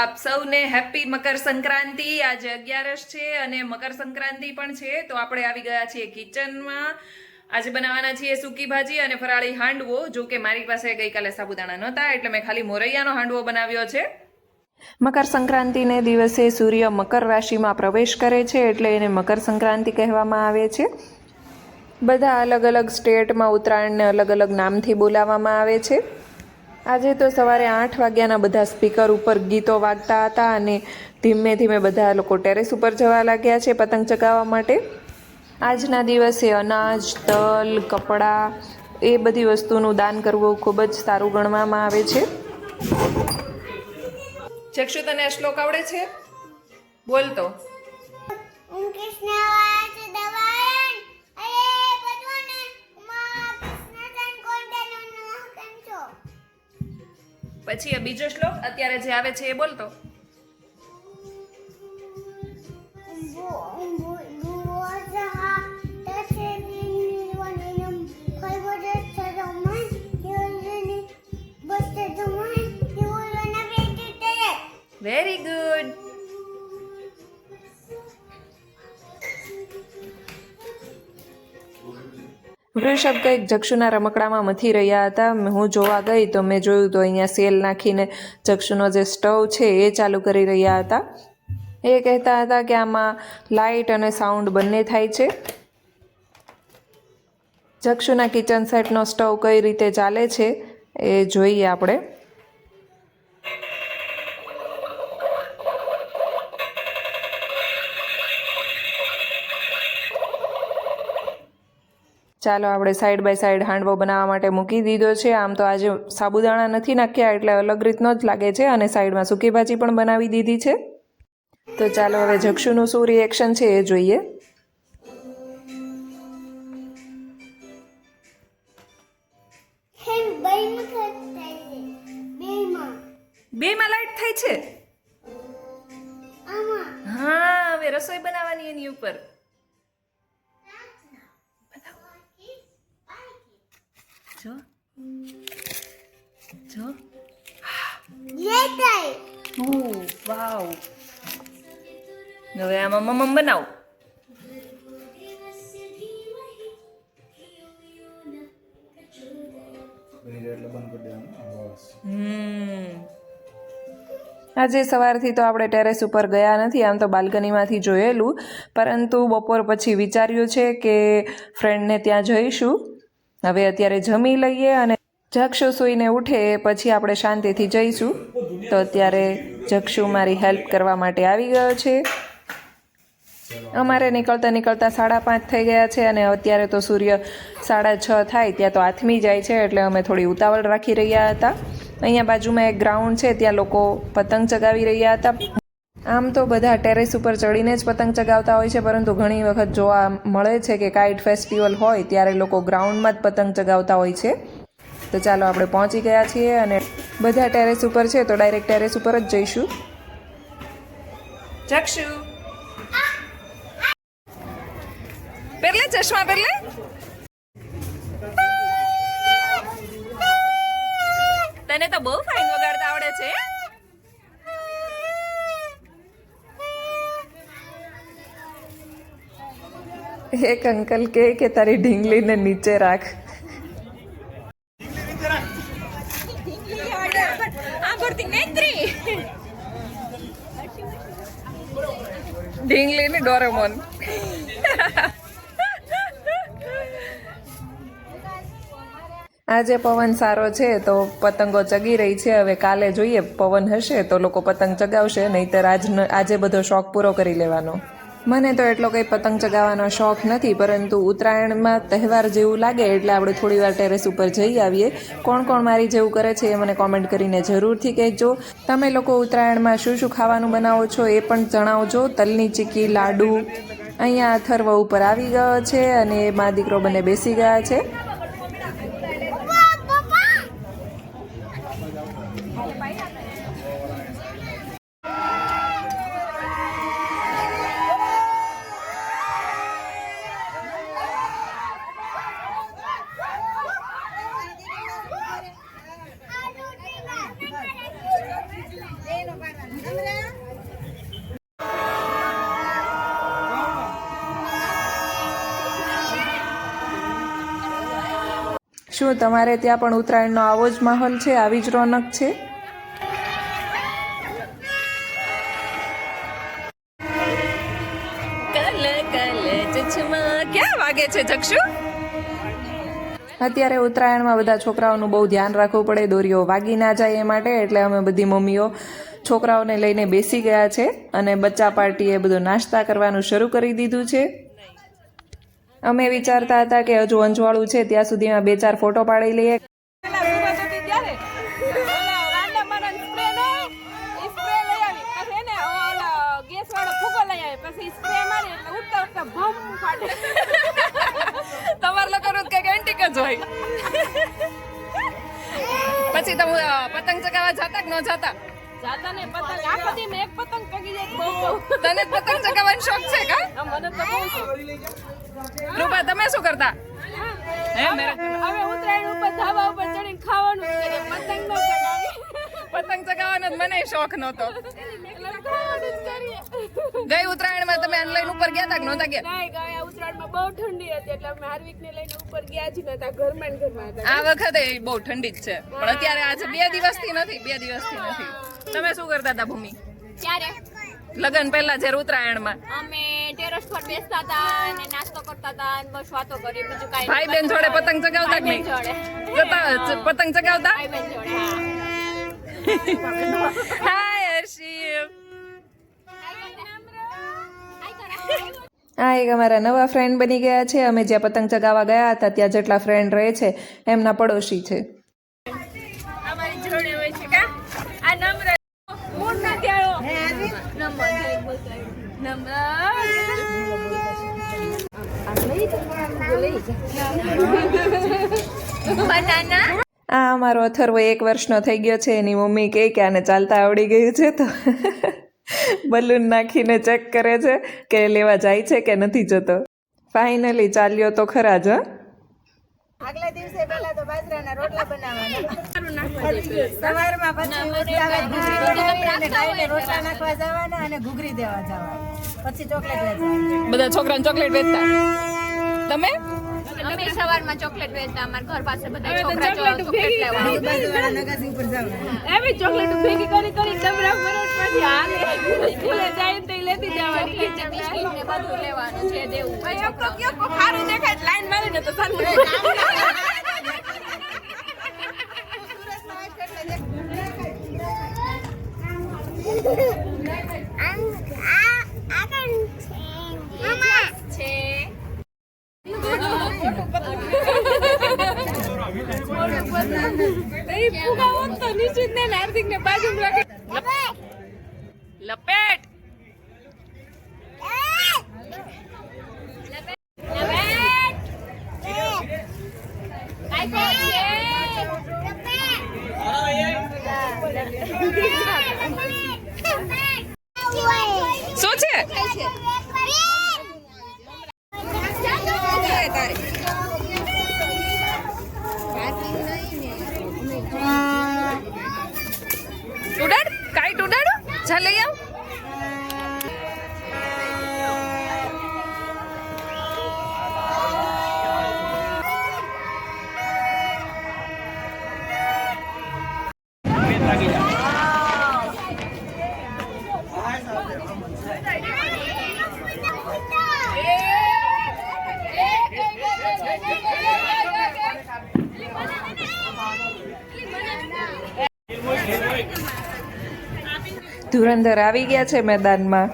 આપ સૌને હેપી મકર સંક્રાંતિ। આજે 11 છે અને મકર સંક્રાંતિ પણ છે, તો આપણે આવી ગયા છીએ કિચનમાં। આજે બનાવવાના છીએ સૂકી ભાજી અને ફરાળી હાંડવો। જો કે મારી પાસે ગઈકાલે સાબુદાણા નહોતા એટલે મેં ખાલી મોરૈયાનો હાંડવો બનાવ્યો છે। મકર સંક્રાંતિને દિવસે સૂર્ય મકર રાશિમાં પ્રવેશ કરે છે એટલે એને મકર સંક્રાંતિ કહેવામાં આવે છે। બધા અલગ અલગ સ્ટેટમાં ઉત્તરાયણને અલગ અલગ નામથી બોલાવવામાં આવે છે। આજે તો સવારે 8 વાગ્યાના બધા સ્પીકર ઉપર ગીતો વાગતા હતા અને ધીમે ધીમે બધા લોકો ટેરેસ ઉપર જવા લાગ્યા છે પતંગ ચગાવવા માટે। આજના દિવસે અનાજ, તલ, કપડાં એ બધી વસ્તુનું દાન કરવું ખૂબ જ સારું ગણવામાં આવે છે। જક્ષુ, તને શ્લોક આવડે છે? બોલ તો। પછી બીજો શ્લોક અત્યારે જે આવે છે એ બોલ તો। Very good. વૃષભ કંઈક જક્ષુના રમકડામાં મથી રહ્યા હતા। હું જોવા ગઈ તો મેં જોયું તો અહીંયા સેલ નાખીને જક્ષુનો જે સ્ટવ છે એ ચાલુ કરી રહ્યા હતા। એ કહેતા હતા કે આમાં લાઇટ અને સાઉન્ડ બંને થાય છે। જક્ષુના કિચન સેટનો સ્ટવ કઈ રીતે ચાલે છે એ જોઈએ આપણે। ચાલો આપણે સાઈડ બાય સાઈડ હાંડવો બનાવવા માટે મૂકી દીધો છે। આમ તો આજે સાબુદાણા નથી નાખ્યા એટલે અલગ રીતનો જ લાગે છે અને સાઈડમાં સૂકી ભાજી પણ બનાવી દીધી છે। તો ચાલો હવે જક્ષુનું શું રિએક્શન છે એ જોઈએ। બેમાં લાઈટ થાય છે? હા, હવે રસોઈ બનાવવાની એની ઉપર। જો જો વાવ। હવે આમાં મમ્મ બનાવ। આજે સવારથી તો આપણે ટેરેસ ઉપર ગયા નથી, આમ તો બાલ્કનીમાંથી જોયેલું, પરંતુ બપોર પછી વિચાર્યું છે કે ફ્રેન્ડને ત્યાં જઈશું। હવે અત્યારે જમી લઈએ અને જક્ષુ સૂઈને ઉઠે પછી આપણે શાંતિથી જઈશું। તો અત્યારે જક્ષુ મારી હેલ્પ કરવા માટે આવી ગયો છે। અમારે નીકળતા 5:30 થઈ ગયા છે અને અત્યારે તો સૂર્ય 6:30 થાય ત્યાં તો આથમી જાય છે એટલે અમે થોડી ઉતાવળ રાખી રહ્યા હતા। અહીંયા બાજુમાં એક ગ્રાઉન્ડ છે, ત્યાં લોકો પતંગ ચગાવી રહ્યા હતા। આમ તો બધા ટેરેસ ઉપર ચડીને જ પતંગ ચગાવતા હોય છે, પરંતુ ઘણી વખત જોવા મળે છે કે કાઇટ ફેસ્ટિવલ હોય ત્યારે લોકો ગ્રાઉન્ડમાં જ પતંગ ચગાવતા હોય છે। તો ચાલો આપણે પહોંચી ગયા છીએ અને બધા ટેરેસ ઉપર છે તો ડાયરેક્ટ ટેરેસ ઉપર જ જઈશું। જક્ષુ, પહેલે ચશ્મા પહેલે। તને તો બહુ ફાઇન વગાડતા આવડે છે। એક અંકલ કે તારી ઢીંગલીને નીચે રાખ। ઢીંગલીની ડોરેમોન। આજે પવન સારો છે તો પતંગો ચગી રહી છે। હવે કાલે જોઈએ પવન હશે તો લોકો પતંગ ચગાવશે, નહીંતર આજે બધો શોખ પૂરો કરી લેવાનો। મને તો એટલો કંઈ પતંગ ચગાવવાનો શોખ નથી, પરંતુ ઉત્તરાયણમાં તહેવાર જેવું લાગે એટલે આપણે થોડી વાર ટેરેસ ઉપર જઈ આવીએ। કોણ કોણ મારી જેવું કરે છે એ મને કોમેન્ટ કરીને જરૂરથી કહેજો। તમે લોકો ઉત્તરાયણમાં શું શું ખાવાનું બનાવો છો એ પણ જણાવજો। તલની ચીક્કી, લાડુ। અહીંયા અથર્વ ઉપર આવી ગયો છે અને મા દીકરો બંને બેસી ગયા છે। શું તમારે ત્યાં પણ ઉત્તરાયણનો આવો જ માહોલ છે, આવી જ રોનક છે? ક્યાં વાગે છે જક્ષુ? અત્યારે ઉત્તરાયણમાં બધા છોકરાઓનું બહુ ધ્યાન રાખવું પડે, દોરીઓ વાગી ના જાય એ માટે. એટલે અમે બધી મમ્મીઓ છોકરાઓને લઈને બેસી ગયા છે અને બચ્ચા પાર્ટીએ બધું નાસ્તા કરવાનું શરૂ કરી દીધું છે. અમે વિચારતા હતા કે હજુ અંજવાળું છે ત્યાં સુધીમાં 2-4 ફોટો પાડી લઈએ. તમારે લોકોનું કઈક એન્ટિક જ હોય. પછી તમે પતંગ ચગાવવા જાતા કે ન જાતા? જાતા ને પતંગ આખો દી મે એક પતંગ ચગી જાય બહુ. તને પતંગ ચગાવવાનો શોખ છે કા? મને તો બહુ છે. રૂપા તમે શું કરતા? હે હવે ઉત્તરાયણ ઉપર ધાબા ઉપર ચડીને ખાવાનું જ કરીએ, પતંગ ન ચગાવી. પતંગ ચગાવવાનો જ મને શોખ નહોતો. ગઈ ઉત્તરાયણમાં તમે ઓનલાઈન ઉપર ગયા હતા કે નહોતા ગયા? નહીં, ગયા ઉત્તરાયણમાં બહુ ઠંડી હતી એટલે અમે હાર્વિકને લઈને ઉપર ગયા જ નતા, ઘરમાં ને ઘરમાં હતા. આ વખતે બહુ ઠંડી જ છે, પણ અત્યારે આજે 2 દિવસથી નથી. તમે શું કરતા હતા ભૂમિ? ત્યારે લગન પહેલા જ્યારે ઉત્તરાયણમાં અમે ટેરેસ પર બેસતા હતા અને નાસ્તો કરતા હતા અને બસ વાતો કરી, બીજું કાંઈ ભાઈ બેન જોડે પતંગ ચગાવતા કે નહીં? પતંગ ચગાવતા? ભાઈ બેન જોડે. હાય હર્ષિવ. આ એક અમારા નવા ફ્રેન્ડ બની ગયા છે. અમે જ્યાં પતંગ ચગાવવા ગયા હતા ત્યાં જેટલા ફ્રેન્ડ રહે છે એમના પડોશી છે. અમારી જોડે હોય છે કા આ નમ્ર મૂળ ના ત્યારો બનાના. આ અમારો અથર્વ 1 વર્ષનો થઈ ગયો છે. એની મમ્મી કહે કે આને ચાલતા આવડી ગયું છે તો બલૂન નાખીને ચેક કરે છે કે લેવા જાય છે કે નથી જતો. ફાઇનલી ચાલ્યો તો ખરા જ. આગલા દિવસે પહેલા તો બાજરાના રોટલા બનાવવાના, સવારમાં પછી ગાયને રોટલા નાખવા જવાના અને ઘૂઘરી દેવા જવાના, પછી ચોકલેટ વેચવાની. બધા છોકરાને ચોકલેટ વેચતા. તમે? અમે સવારમાં ચોકલેટ વેચતા, અમાર ઘર પાસે બધા છોકરા ચોકલેટ લેવા બાજુવાળા નગાસી ઉપર જવાના. એવી ચોકલેટ ભેગી કરી ડબરા ભરો પછી હાલે સ્કૂલે જાય તો લેતી જવાની, બિસ્કિટ ને બધું લેવાનું છે દેવું. ભાઈ અકો કયો ખારું દેખાય લાઈન મારીને તો સારું. લપેટ. શું છે? ઉડાડ, કાઈટ ઉડાડો. જા લઈ આવ. ધુરંધર આવી ગયા છે મેદાનમાં.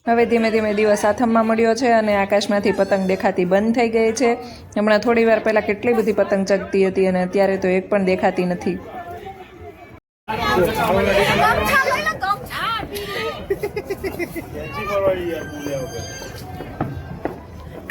હવે ધીમે ધીમે દિવસ આથમમાં મળ્યો છે અને આકાશમાંથી પતંગ દેખાતી બંધ થઈ ગઈ છે. હમણાં થોડી વાર પહેલાં કેટલી બધી પતંગ ચગતી હતી અને અત્યારે તો એક પણ દેખાતી નથી.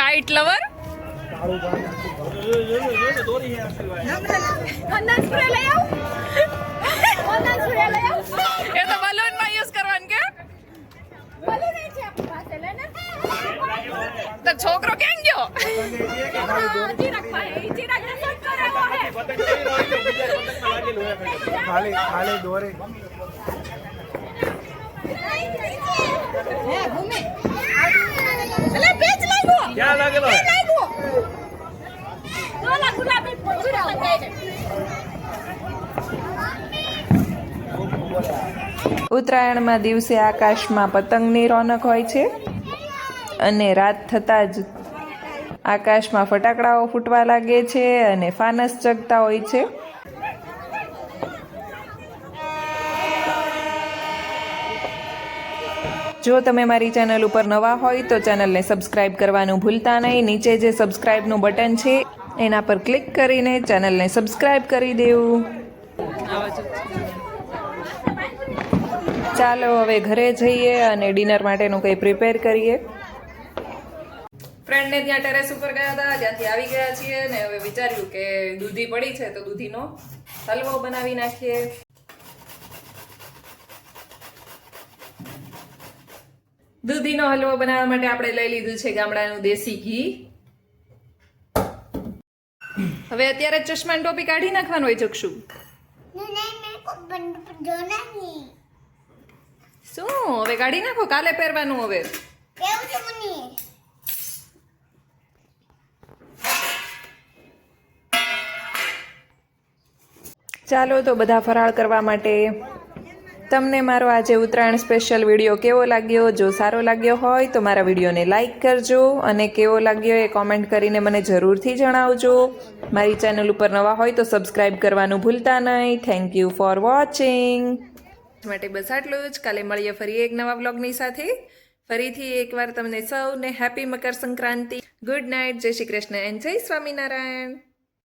કાઇટ લવર એ તો બલૂનમાં યુઝ કરવાનું કે તો છોકરો ક્યાં ગયો? ખાલી દોરે ક્યાં લાગેલો ઉત્તરાયણમાં દિવસે આકાશમાં પતંગની રોનક હોય છે અને રાત થતાં જ આકાશમાં ફટાકડાઓ ફૂટવા લાગે છે અને ફાનસ ચગતા હોય છે. જો તમે મારી ચેનલ ઉપર નવા હોય તો ચેનલને સબસ્ક્રાઇબ કરવાનું ભૂલતા નહીં. નીચે જે સબસ્ક્રાઇબનું બટન છે એના પર ક્લિક કરીને ચેનલને સબસ્ક્રાઇબ કરી દેવું. ચાલો હવે ઘરે જઈએ અને ડિનર માટેનું કંઈ પ્રિપેર કરીએ. ફ્રેન્ડને ત્યાં ટેરેસ ઉપર ગયા હતા, ત્યાંથી આવી ગયા છીએ ને હવે વિચાર્યું કે દૂધી પડી છે તો દૂધીનો હલવો બનાવી નાખીએ. દૂધીનો હલવો બનાવવા માટે આપણે લઈ લીધું છે ગામડાનું દેશી ઘી. હવે અત્યારે જ ચશ્મા ટોપી કાઢી નાખવાનું હોય ચક્ષુ. શું હવે કાઢી નાખો, કાલે પહેરવાનું. હવે ચાલો તો બધા ફરાળ કરવા માટે. તમને મારો આજે ઉત્તરાયણ સ્પેશિયલ વિડીયો કેવો લાગ્યો? જો સારો લાગ્યો હોય તો મારા વિડીયોને લાઈક કરજો અને કેવો લાગ્યો એ કોમેન્ટ કરીને મને જરૂરથી જણાવજો. મારી ચેનલ ઉપર નવા હોય તો સબસ્ક્રાઈબ કરવાનું ભૂલતા નહીં. Thank you for watching. માટે બસ આટલું જ. કાલે મળીએ ફરી એક નવા વ્લોગની સાથે. ફરીથી એકવાર તમને સૌને happy Makar Sankranti. Good night. જય શ્રી કૃષ્ણ એન્ડ જય સ્વામિનારાયણ.